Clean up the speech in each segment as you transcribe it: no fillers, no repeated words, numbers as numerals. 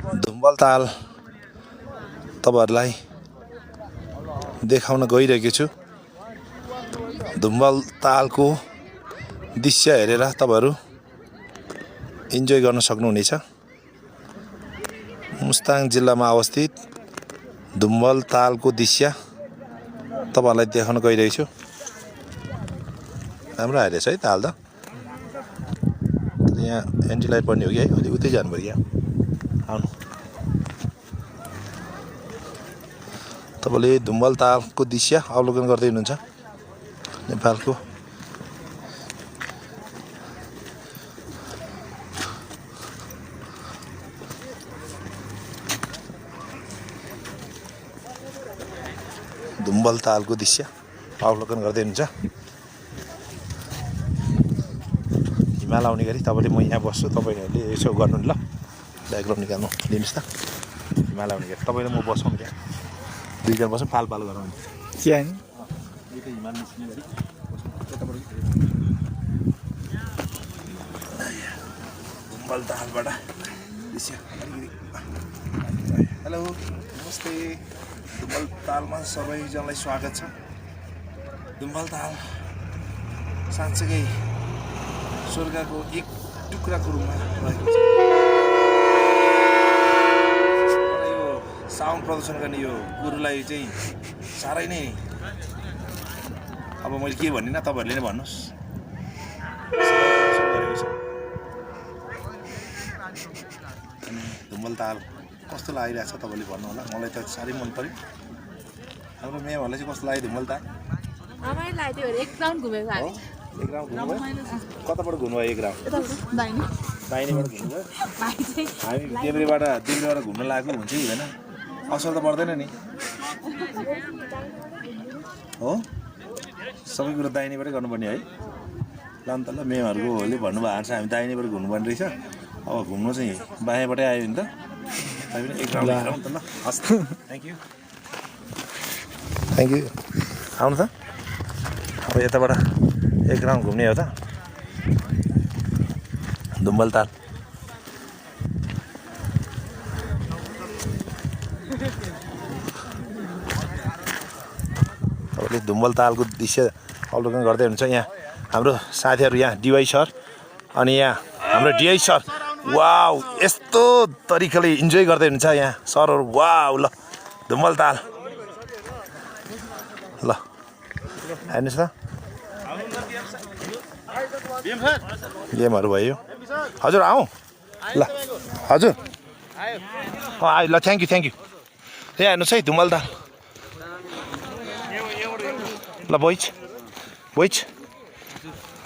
धुम्बल ताल तपाईहरुलाई देखाउन गइरहेको छु। धुम्बल तालको दृश्य हेरेर तपाईहरु इन्जोय गर्न सक्नुहुनेछ। मुस्ताङ जिल्लामा अवस्थित धुम्बल तालको दृश्य तपाईहरुलाई देखाउन गइरहेको छु। राम्रो आइरहेछ है ताल त। यहाँ एन्टी लाइट पर्ने हो कि है, अलि उतै जानु पर्यो यहाँ। आउनु। तपाईले धुम्बल तालको दृश्य अवलोकन गर्दै हुनुहुन्छ। नेपालको धुम्बल तालको दृश्य अवलोकन गर्दै हुनुहुन्छ। हिमाल आउने गरी तपाईले म यहाँ बस्छु, तपाईहरुले यसो गर्नु नि ल। ब्याकग्राउन्ड निकाल्नु दिनुस् त। हिमाल आउने गरी तपाईले म बसौँ त्यहाँ। दुईजना बसौँ पाल पाल गरौँ। चियान यता हिमाल निस्किने गरी धुम्बल तालबाट दृश्य। हेलो नमस्ते। धुम्बल तालमा सबैजनालाई स्वागत छ। धुम्बल ताल साँच्चै स्वर्गको एक टुक्राको रूपमा रहेको छ। यो साउन्ड प्रदर्शन गर्ने यो गुरुलाई चाहिँ साह्रै नै अब मैले के भन्दिनँ, तपाईहरुले नै भन्नुस्। धुम्बल ताल कस्तो लागिरहेछ तपाईले भन्नु होला। मलाई त साह्रै मन पर्यो। हाम्रो मेमहरुलाई चाहिँ कस्तो लाग्यो धुम्बल ताल? रमाइलो लाग्यो। एक राउन्ड घुमेको हामी। एक राउन्ड घुम्नुभयो? कताबाट घुम्नुभयो एक राउन्ड? दाहिनेबाट घुम्नुभयो? हामी देब्रेबाट घुम्न लागेको हुन्छ कि हुँदैन? असर त पर्दैन नि हो? सबै कुरो दाहिनेबाटै गर्नुपर्ने है। ल अन्त ल मेमहरुले भन्नुभएको छ हामी दाहिनेबाट घुम्नुपर्ने रहेछ। अब घुम्नु चाहिँ बायाँबाटै आयो नि त। हामी एक राउन्ड हेरौँ त ल। हस् थ्याङ्क यू। आउनु त। अब यताबाट एक राउन्ड घुम्ने हो त धुम्बल ताल। तपाईँले धुम्बल तालको दृश्य अवलोकन गर्दै हुनुहुन्छ। यहाँ हाम्रो साथीहरू यहाँ डिवाई सर अनि यहाँ हाम्रो डिआई सर वाउ यस्तो तरिकाले इन्जोय गर्दै हुनुहुन्छ यहाँ सरहरू। वाउ ल धुम्बल ताल ल हेर्नुहोस् त। गेमहरू भयो। हजुर आऊ ल। हजुर आयो ल। थ्याङ्क यू यहाँ हेर्नुहोस् है धुम्बल ताल ल। बोइच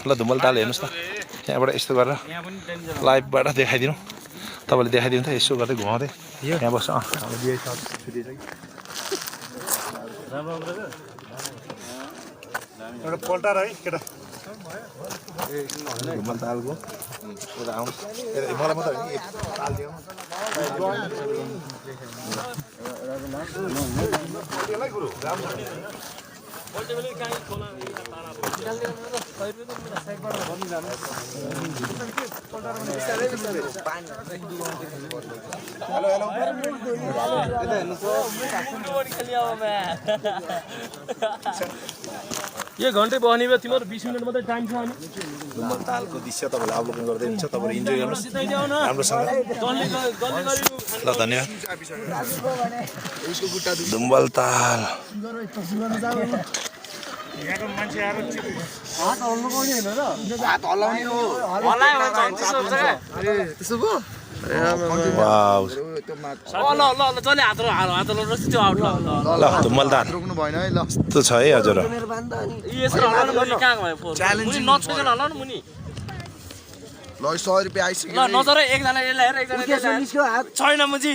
ल धुम्बल ताल हेर्नुहोस् त। यहाँबाट यस्तो गरेर लाइभबाट देखाइदिनु। तपाईँले देखाइदिनु त यसो गर्दै घुमाउँदै यहाँ बस्छ। एउटा पल्टार है केटा धुम्बल तालको यता आउनु। मलाई मात्रै होइन ताल दिनु। एक घन्टे बस्ने भयो तिम्रो 20 मिनट मात्रै टाइम छ। अनि धुम्बल तालको दृश्य तपाईँले अवलोकन गर्दै हुनुहुन्छ। तपाईँले इन्जोय गर्नुहोस् राम्रोसँग ल। धन्यवाद। धुम्बल ताल यहाँको मान्छे आएर हात हल्लाउने हैन र? हात हल्लाउने हो। हल्लायो भने चाहिँ त्यसो हुन्छ के? त्यसो भयो? वाउ ल जले हात ल त्यो आउट ल धुम्बल ताल रोक्नु भएन है ल। यस्तो छ है हजुर। यसरी हल्लाउनु मुनि कहाँ गयो फोर? मुनि नछोकेर हल्लाउनु मुनि। ल 100 रुपैयाँ आइसक्यो। ल नजर एकजना यसलाई हेर एकजना छैन मुजी।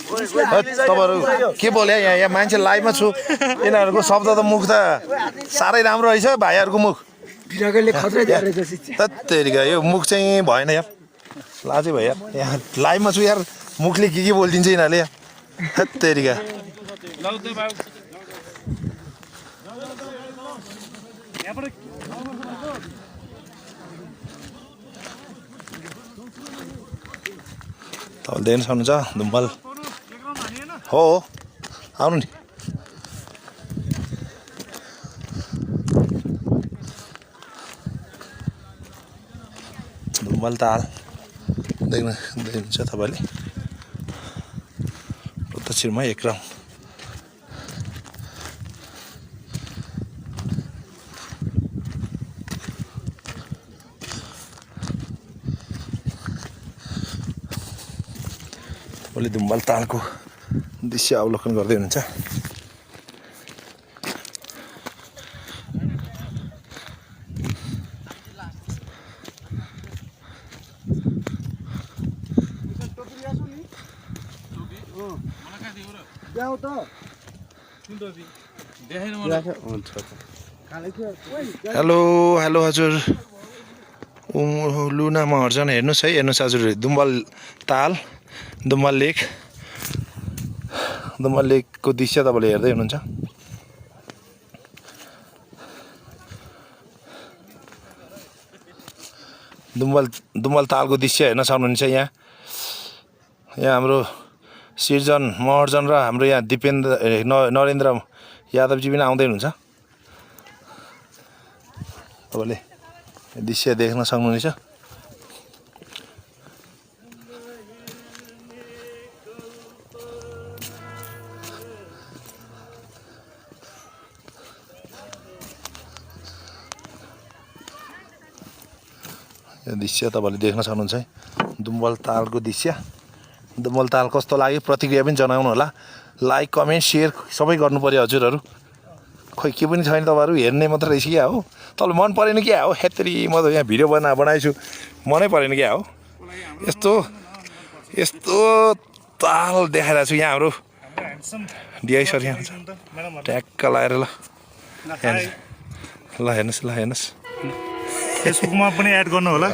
तपाईँहरू के बोले यहाँ मान्छे लाइभमा छु। यिनीहरूको शब्द त मुख त साह्रै राम्रो रहेछ भाइहरूको मुख। तत्तेरिका यो मुख चाहिँ भएन यार। लाजै भयो यार। यहाँ लाइभमा छु यार। मुखले के बोलिदिन्छ यिनीहरूले यार। तत्तेरिका तपाईँले देख्न सक्नुहुन्छ दुम्बल हो आउनु नि दुम्बल ताल देख्नुहुन्छ तपाईँले प्रत्यक्षमा एक राउन्ड भोलि दुम्बल तालको दृश्य अवलोकन गर्दै हुनुहुन्छ हेलो हेलो हजुर लुना महर्जन हेर्नुहोस् है हेर्नुहोस् हजुर दुम्बल ताल दुम्बल लेकको दृश्य तपाईँले हेर्दै हुनुहुन्छ दुम्बल तालको दृश्य हेर्न सक्नुहुन्छ यहाँ हाम्रो सिर्जन महर्जन र हाम्रो यहाँ दिपेन्द्र नरेन्द्र यादवजी पनि आउँदै हुनुहुन्छ तपाईँले दृश्य देख्न सक्नुहुनेछ यो दृश्य तपाईँले देख्न सक्नुहुन्छ है दुम्बल तालको दृश्य दुम्बल ताल कस्तो लाग्यो प्रतिक्रिया पनि जनाउनु होला लाइक कमेन्ट सेयर सबै गर्नु पर्यो हजुरहरू खोइ के पनि छैन तपाईँहरू हेर्ने मात्र रहेछ क्या हो तपाईँलाई मन परेन क्या हो हेतरी म त यहाँ भिडियो बनाएछु मनै परेन क्या हो यस्तो ताल देखाइरहेको छु यहाँ हाम्रो डिआई सर यहाँ ट्याक्क लगाएर ल हेर्नुहोस् फेसबुकमा पनि एड गर्नु होला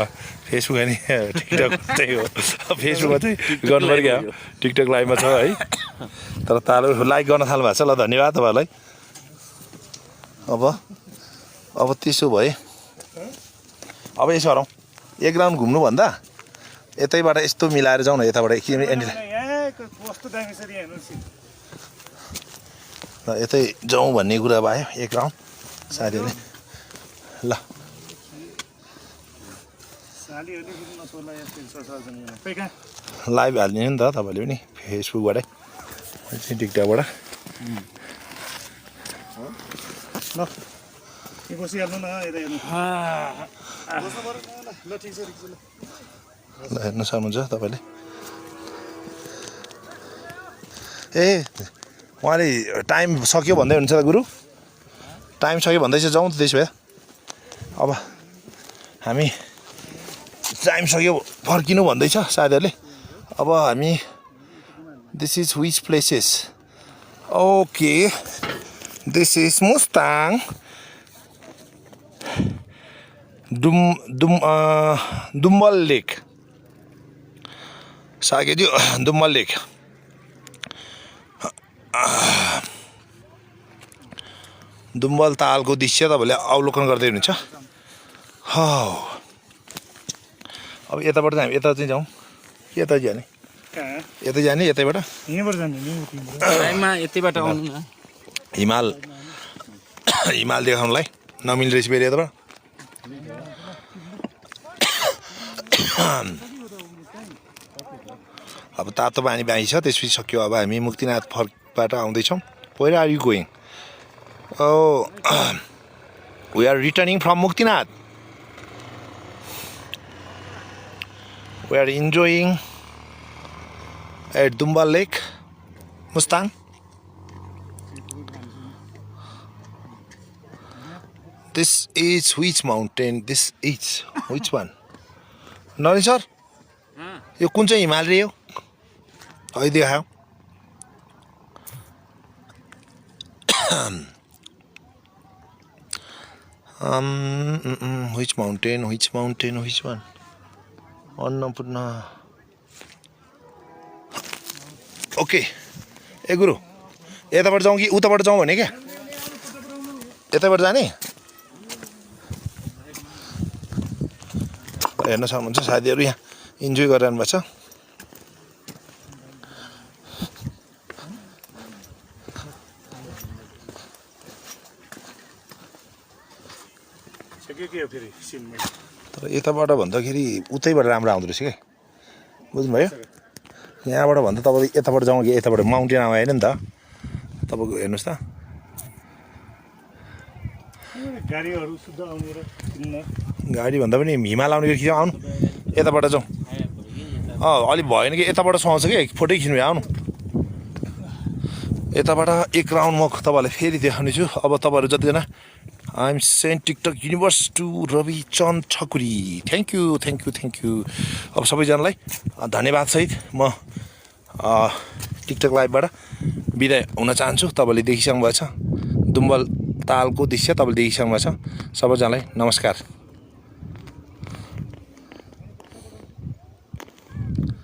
फेसबुक होइन टिकटक चाहिँ हो फेसबुकमा चाहिँ गर्नु पर्यो क्या टिकटक लाइभमा छ है तर तालहरू लाइक गर्न थाल्नु भएको छ ल धन्यवाद तपाईँहरूलाई अब त्यसो भए अब यसो गरौँ एक राउन्ड घुम्नुभन्दा यतैबाट यस्तो मिलाएर जाउँ न यताबाट यतै जाउँ भन्ने कुरा भयो एक राउन्ड साथीहरूले ल लाइभ हालिदिनु नि त तपाईँले पनि फेसबुकबाटै टिकटकबाट ल बसिहाल्नु न ल हेर्न सक्नुहुन्छ तपाईँले ए उहाँले टाइम सक्यो भन्दै हुन्छ त गुरु टाइम सक्यो भन्दैछ जाउँ त त्यसो भए अब हामी टाइम सक्यो फर्किनु भन्दैछ साथीहरूले अब हामी this is which places okay this is Mustang Dumbal lake सागेज्यू दुम्बल लेक दुम्बल तालको दृश्य तपाईँले अवलोकन गर्दै हुनुहुन्छ अब यताबाट चाहिँ हामी यता चाहिँ जाउँ यता जाने यतै जाने यतैबाट हिमाल देखाउनुलाई नमिल्ने रहेछ फेरि यताबाट अब तातो पानी बाँकी छ त्यसपछि सक्यो अब हामी मुक्तिनाथ फर्कबाट आउँदैछौँ where are you going we are returning from Muktinath we are enjoying at Dumbal Lake, Mustang. This is which mountain? This is which one? Nani sir? यो कुन चाहिँ हिमाल रे हो अहिले देखाऊ which mountain which one Annapurna okay ए गुरु यताबाट जाउँ कि उताबाट जाउँ भने क्या यताबाट जाने हेर्न सक्नुहुन्छ साथीहरू यहाँ इन्जोय गरिरहनु भएको छ के हो फेरि सिनमा तर यताबाट भन्दाखेरि उतैबाट राम्रो आउँदो रहेछ क्या बुझ्नुभयो यहाँबाट भन्दा तपाईँ यताबाट जाउँ कि यताबाट माउन्टेन आएन नि त तपाईँको हेर्नुहोस् त गाडीहरू शुद्ध आउने र किन्न गाडी भन्दा पनि हिमाल आउने कि आउनु यताबाट जाउँ अलिक भएन कि यताबाट सुहाउँछ कि फोटै खिच्नु आउनु यताबाट एक राउन्ड म तपाईँहरूलाई फेरि देखाउने छु अब तपाईँहरू जतिजना I am sent TikTok universe to Ravichandra Thakuri thank you अब सबैजनालाई धन्यवादसहित म टिकटक लाइभबाट बिदा हुन चाहन्छु तपाईँले देखिसक्नु भएको छ दुम्बल तालको दृश्य तपाईँले देखिसक्नु भएको छ सबैजनालाई नमस्कार